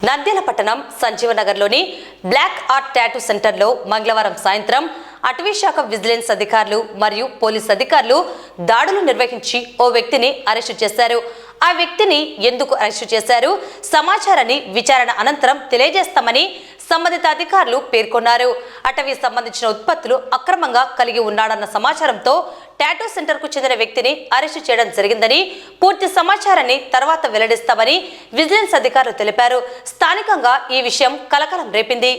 నంద్యాల పట్టణం సంజీవనగర్లోని black art tattoo సెంటర్లో మంగళవారం సాయంత్రం అటవీ శాఖ విజిలెన్స్ అధికారులు మరియు పోలీస్ అధికారులు దాడులు నిర్వహించి ఓ వ్యక్తిని అరెస్టు చేశారు. ఆ వ్యక్తిని ఎందుకు అరెస్టు చేశారు సమాచారాన్ని విచారణ అనంతరం తెలియజేస్తామని సంబంధిత అధికారులు పేర్కొన్నారు. అటవీ సంబంధించిన ఉత్పత్తులు అక్రమంగా కలిగి ఉన్నాడన్న సమాచారంతో టాటూ సెంటర్ కు చెందిన వ్యక్తిని అరెస్టు చేయడం జరిగిందని, పూర్తి సమాచారాన్ని తర్వాత వెల్లడిస్తామని విజిలెన్స్ అధికారులు తెలిపారు. స్థానికంగా ఈ విషయం కలకలం రేపింది.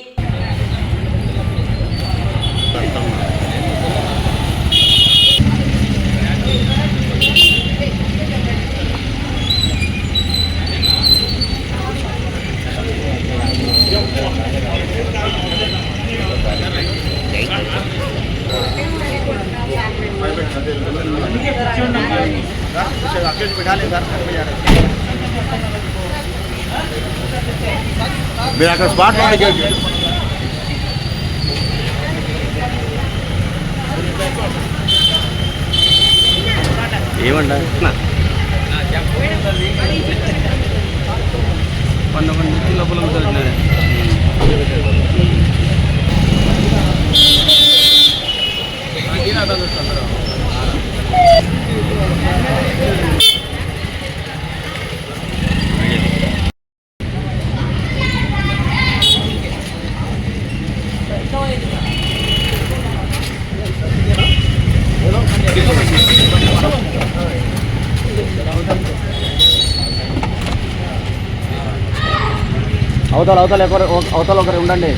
మీరు అక్కడ స్పాట్ ఏమంటా 100 మంది లోపల ఉంటారు. అవతల ఒకరు ఉండండి.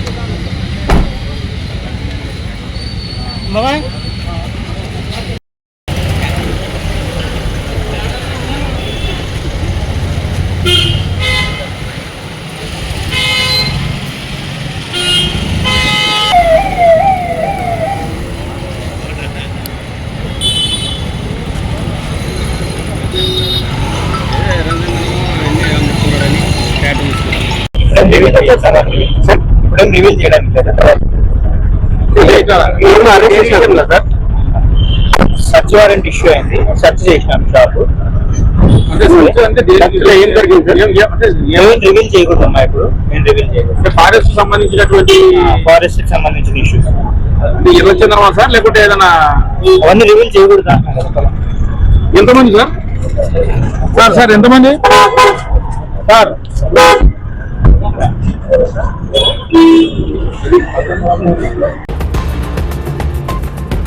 ఇప్పుడు రివీల్ చేయడానికి సర్చ్ వారెంట్ ఇష్యూ అయింది. సర్చ్ చేసినాం షాప్. రివీల్ చేయకూడదు అమ్మా. ఇప్పుడు నేను రివీల్ చేయకూడదు. ఫారెస్ట్ సంబంధించినటువంటి ఫారెస్ట్ సంబంధించిన ఇష్యూస్ ఎర్రచంద్రమా సార్, లేకుంటే ఏదైనా అవన్నీ రివీల్ చేయకూడదా? ఎంతమంది సార్ ఎంతమంది సార్?